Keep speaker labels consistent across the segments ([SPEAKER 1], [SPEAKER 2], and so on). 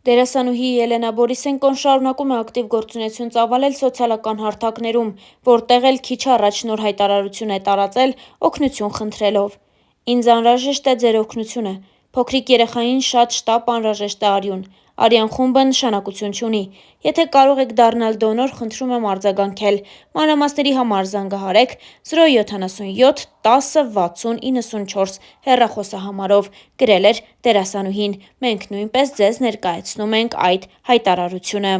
[SPEAKER 1] Դերասանուհի Ելենա Բորիսենկոն շարունակում է ակտիվ գործունեություն ծավալել սոցիալական հարթակներում, որտեղ էլ քիչ առաջ նոր հայտարարություն է տարածել օգնություն խնդրելով։ «Ինձ անհրաժեշտ է ձեր օգնությունը, փոքրիկ երեխային շատ շտապ անհրաժեշտ է արյուն, արյան խումբը նշանակություն չունի, եթե կարող եք դառնալ դոնոր, խնդրում եմ արձագանքել, մանրամասների համար զանգահարեք 077 10 60 94 հեռախոսահամարով», գրել էր դերասանուհին։ Մենք նույնպես ձեզ ներկայացնում ենք այդ հայտարարությունը։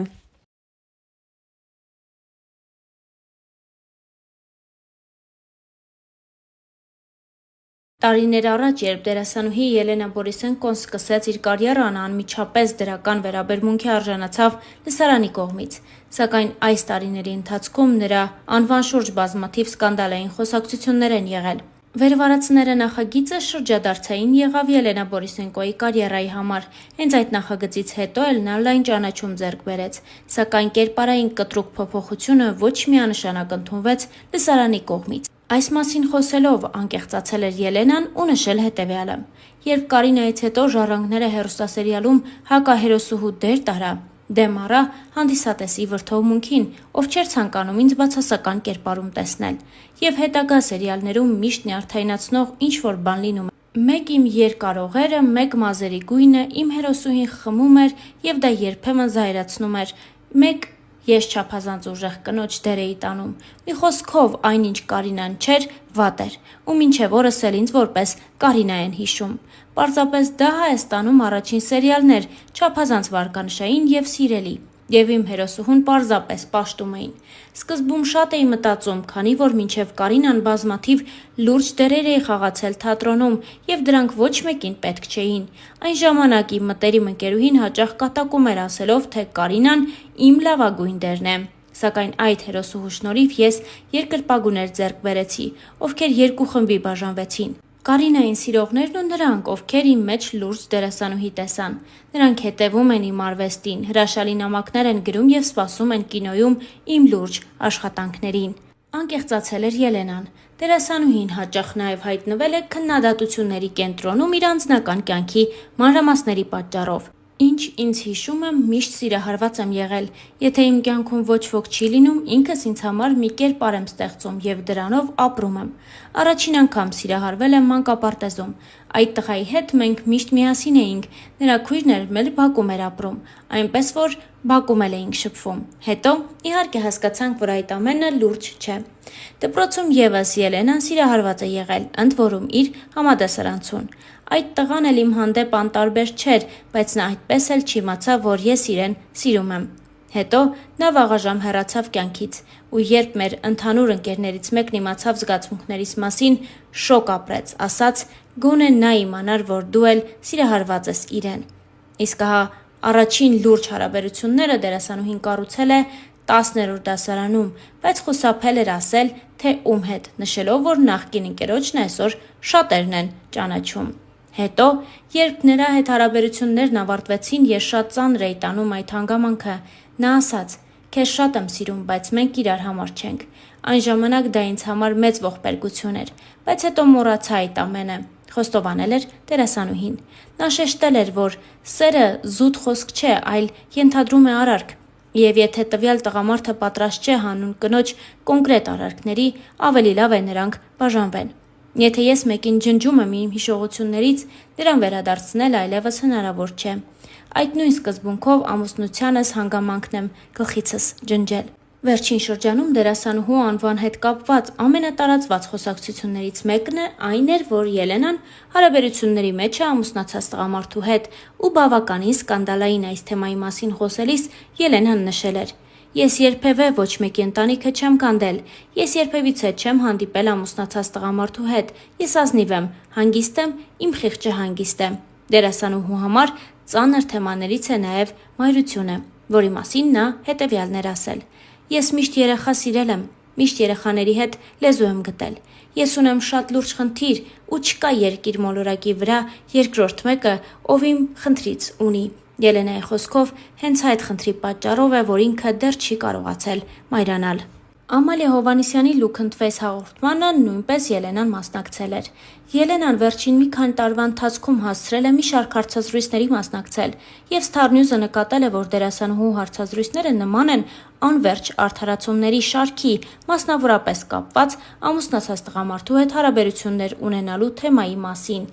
[SPEAKER 1] Տարիներ առաջ, երբ դերասանուհի Ելենա Բորիսենկոն սկսեց իր կարիերան, անմիջապես դրական վերաբերմունքի արժանացավ լսարանի կողմից, սակայն այս տարիների ընթացքում նրա անվան շուրջ բազմաթիվ սկանդալային խոսակցություններ են եղել։ «Վերվարածները» նախագիծը շրջադարձային եղավ Ելենա Բորիսենկոյի կարիերայի համար, հենց այդ նախագծից հետո էլ նա լայն ճանաչում ձեռք բերեց, սակայն կերպարային կտրուկ փոփոխությունը ոչ միանշանակ ընդունվեց լսարանի կողմից։ Այս մասին խոսելով անկեղծացել էր Ելենան ու նշել հետևյալը. «Երբ Կարինայից հետո «Ժառանգները» հեռուստասերիալում հակահերոսուհու դեր տարա, դեմ առա հանդիսատեսի վրդովմունքին, ով չէր ցանկանում ինձ բացասական կերպարում տեսնել, եւ հետագա սերիալներում միշտ նյարդայնացնող ինչ-որ բան լինում է։ Մեկ իմ երկարողերը, մեկ մազերի գույնը, իմ հերոսուհին խմում էր եւ դա երբեմն զայրացնում էր, մեկ ես չափազանց ուժեղ կնոջ դեր էի տանում։ Մի խոսքով, այնինչ Կարինան չէր, վատ էր, ու մինչև օրս էլ ինձ որպես Կարինա են հիշում։ Պարզապես դա Հայաստանում առաջին սերիալն էր, չափազանց վարկանշային եւ սիրելի, եւ իմ հերոսուհուն պարզապես պաշտում էին։ Սկզբում շատ էի մտածում, քանի որ մինչև Կարինան բազմաթիվ լուրջ դերեր էի խաղացել թատրոնում եւ դրանք ոչ մեկին պետք չէին։ Այն ժամանակ իմ մտերիմ ընկերուհին հաճախ կատակում էր ասելով, թե Կարինան իմ լավագույն դերն է։ Սակայն այդ հերոսուհու շնորհիվ ես երկրպագուներ ձեռք բերեցի, ովքեր երկու խմբի բաժանվեցին։ Կարինային սիրողներն ու նրանք, ովքեր իմ մեջ լուրջ դերասանուհի տեսան։ Նրանք հետևում են իմ արվեստին, հրաշալի նամակներ են գրում եւ սպասում են կինոյում իմ լուրջ աշխատանքներին», անկեղծացել էր Ելենան։ Դերասանուհին հաճախ նաև հայտնվել է քննադատությունների կենտրոնում իր անձնական կյանքի մանրամասների պատճառով։ «Ինչ ինձ հիշում եմ, միշտ սիրահարված եմ եղել։ Եթե իմ կյանքում ոչ ոք չի լինում, ինքս ինձ համար մի կերպար եմ ստեղծում եւ դրանով ապրում եմ։ Առաջին անգամ սիրահարվել եմ մանկապարտեզում։ Այդ տղայի հետ մենք միշտ միասին էինք, նրա քույրն էր մեր բակում էր ապրում, այնպես որ բակում էլ էինք շփվում։ Հետո, իհարկե, հասկացանք, որ այդ ամենը լուրջ չէ։ Դպրոցում եւս Ելենան սիրահարված է եղել, ընդ որում իր համադասարանցուն։ Այդ տղան էլ իմ հանդեպ անտարբեր չէր, բայց նա այդպես էլ չիմացավ, որ ես իրեն սիրում եմ։ Հետո նա վաղաժամ հեռացավ կյանքից, ու երբ մեր ընդհանուր ընկերներից մեկն իմացավ զգացմունքներիս մասին, շոկ ապրեց, ասաց. «Գոնե նա իմանար, որ դու էլ սիրահարված ես իրեն»։ Իսկ ահա առաջին լուրջ հարաբերությունները դերասանուհին կառուցել է 10-րդ դասարանում, բայց խուսափել էր ասել, թե ում հետ, նշելով, որ նախկին ընկերոջն այսօր շատերն են ճանաչում։ Հետո, երբ նրա հետ հարաբերություններն ավարտվեցին, ես շատ ծանր էի տանում այդ հանգամանքը։ Նա ասաց. «Քեզ շատ եմ սիրում, բայց մենք իրար համար չենք»։ Այն ժամանակ դա ինձ համար մեծ ողբերգություն էր, բայց հետո մոռացա այդ ամենը, խոստովանել էր դերասանուհին։ Նա շեշտել էր, որ սերը զուտ խոսք չէ, այլ ենթադրում է արարք, եւ եթե տվյալ տղամարդը պատրաստ չէ հանուն կնոջ կոնկրետ արարքների, ավելի լավ է նրանք բաժանվեն։ Եթե ես մեկին ջնջում եմ իմ հիշողություններից, նրան վերադարձնել այլևս հնարավոր չէ։ Այդ նույն սկզբունքով ամուսնությանս հանգամանքն եմ գլխիցս ջնջել։ Վերջին շրջանում դերասանուհու անվան հետ կապված ամենատարածված խոսակցություններից մեկն այն էր, որ Ելենան հարաբերությունների մեջ է ամուսնացած տղամարդու հետ, ու բավականին սկանդալային այս թեմայի մասին խոսելիս Ելենան նշել էր. «Ես երբևէ ոչ մեկի ընտանիքը չեմ կանդել, ես երբևիցե չեմ հանդիպել ամուսնացած տղամարդու հետ, ես ազնիվ եմ, հանգիստ եմ, իմ խիղճը հանգիստ է»։ Դերասանուհու համար ծանր թեմաներից է նաև մայրությունը, որի մասին նա հետևյալն էր ասել. «Ես միշտ երեխա սիրել եմ, միշտ երեխաների հետ լեզու եմ գտել։ Ես ունեմ շատ լուրջ խնդիր ու չկա երկիր մոլորակի վրա երկրորդ մեկը, ով իմ խնդրից ունի»։ Ելենայի խոսքով, հենց այդ խնդրի պատճառով է, որ ինքը դեռ չի կարողացել մայրանալ։ Ամալիա Հովհաննիսյանի «Լուք ընդվես» հաղորդմանը նույնպես Ելենան մասնակցել էր։ Ելենան վերջին մի քանի տարվա ընթացքում հասցրել է մի շարք հարցազրույցների մասնակցել, եւ Star News-ը նկատել է, որ դերասանուհու հարցազրույցները նման են անվերջ արդարացումների շարքի, մասնավորապես կապված ամուսնացած տղամարդու հետ հարաբերություններ ունենալու թեմայի մասին։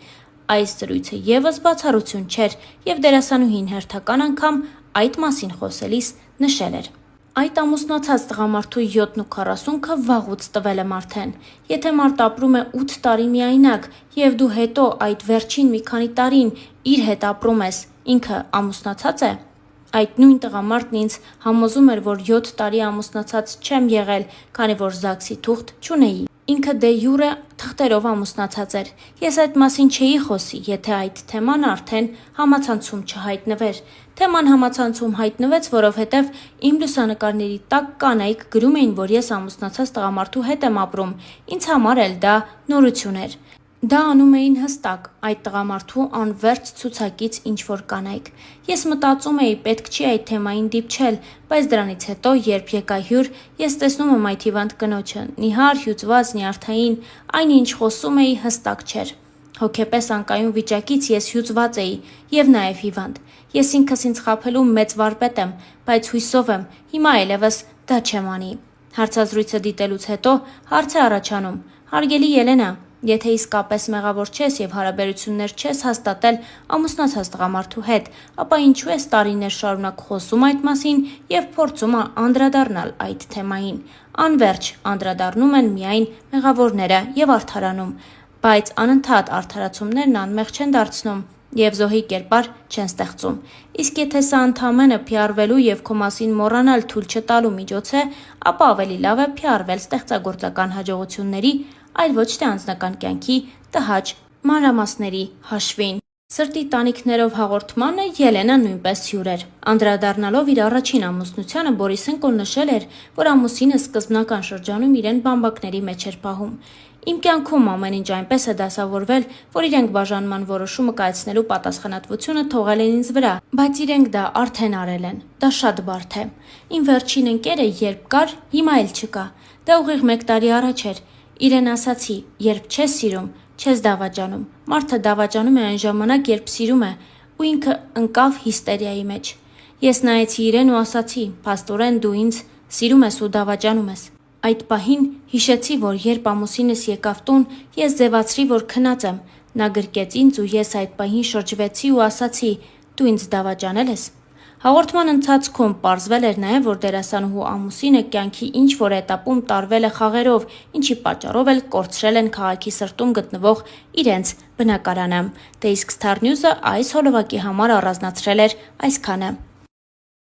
[SPEAKER 1] Այս զրույցը եւս բացառություն չէր, եւ դերասանուհին հերթական անգամ այդ մասին խոսելիս նշել էր. Այդ ամուսնացած տղամարդու 740-ը վաղուց տվել եմ արդեն։ Եթե մարդ ապրում է 8 տարի միայնակ եւ դու հետո այդ վերջին մի քանի տարին իր հետ ապրում ես, ինքը ամուսնացած է։ Այդ նույն տղամարդն ինձ համոզում էր, որ 7 տարի ամուսնացած չեմ եղել, քանի որ ԶԱԳՍ-ի թուղթ չունեի։ Ինքը դե յուրե թղթերով ամուսնացած էր։ Ես այդ մասին չէի խոսի, եթե այդ թեման արդեն համացանցում չհայտնվեր։ Թեման համացանցում հայտնվեց, որովհետև իմ լուսանկարների տակ կանայք գրում էին, որ ես ամուսնացած տղամարդու հետ եմ ապրում։ Ինձ համար էլ դա նորություն էր։ Դա անում էին հստակ այդ տղամարդու անվերջ ցուցակից ինչ-որ կանայք։ Ես մտածում էի, պետք չի այդ թեմային դիպչել, բայց դրանից հետո, երբ եկա հյուր, ես տեսնում եմ այդ հիվանդ կնոջը, նիհար, հյուծված, նյարդային, այնինչ խոսում էի հստակ չէր։ Հոգեպես անկայուն վիճակից ես հյուծված էի եւ նաեւ հիվանդ։ Ես ինքս ինձ խաբելու մեծ վարպետ եմ, բայց հույսով եմ, հիմա այլևս դա չեմ անի։ Հարցազրույցը դիտելուց հետո հարց է առաջանում. Հարգելի Ելենա, եթե իսկապես մեղավոր չես եւ հարաբերություններ չես հաստատել ամուսնացած տղամարդու հետ, ապա ինչու ես տարիներ շարունակ խոսում այդ մասին եւ փորձում անդրադառնալ այդ թեմային։ Անվերջ անդրադառնում են միայն մեղավորները եւ արդարանում, բայց անընդհատ արդարացումներն անմեղ չեն դարձնում եւ զոհի կերպար չեն ստեղծում։ Իսկ եթե սա ընդամենը PR-վելու եւ քո մասին մոռանալ թույլ չտալու միջոց է, ապա ավելի լավ է PR-վել ստեղծագործական հաջողությունների, այլ ոչ թե անձնական կյանքի տհաճ մանրամասների հաշվին։ Սրտի տանիքներով հաղորդմանը Ելենան նույնպես հյուր էր։ Անդրադառնալով իր առաջին ամուսնությանը, Բորիսենկոն նշել էր, որ ամուսինը սկզբնական շրջանում իրեն բամբակների մեջ էր պահում։ Իմ կյանքում ամեն ինչ այնպես է դասավորվել, որ իրենք բաժանման որոշումը կայացնելու պատասխանատվությունը թողել են ինձ վրա, բայց իրենք դա արդեն արել են։ Դա շատ բարդ է։ Իմ վերջին ընկերը երբ կար, հիմա էլ չկա։ Դա ուղիղ 1 տարի առաջ էր։ Իրեն ասացի, երբ չես սիրում, չես դավաճանում։ Մարդը դավաճանում է այն ժամանակ, երբ սիրում է, ու ինքը ընկավ հիստերիայի մեջ։ Ես նայեցի իրեն ու ասացի, փաստորեն դու ինձ սիրում ես ու դավաճանում ես։ Այդ պահին հիշեցի, որ երբ ամուսինս եկավ տուն, ես ձևացրի, որ քնած եմ։ Նա գրկեց ինձ ու ես այդ պահին շրջվեցի ու ասացի, դու ինձ դավաճանել ես։ Հաղորդման ընթացքում պարզվել էր նաև, որ դերասանուհու ամուսինը կյանքի ինչ-որ էտապում տարվել է խաղերով, ինչի պատճառով էլ կորցրել են քաղաքի սրտում գտնվող իրենց բնակարանը։ Դե իսկ Star News-ը այս հոլովակի համար առանձնացրել էր այսքանը։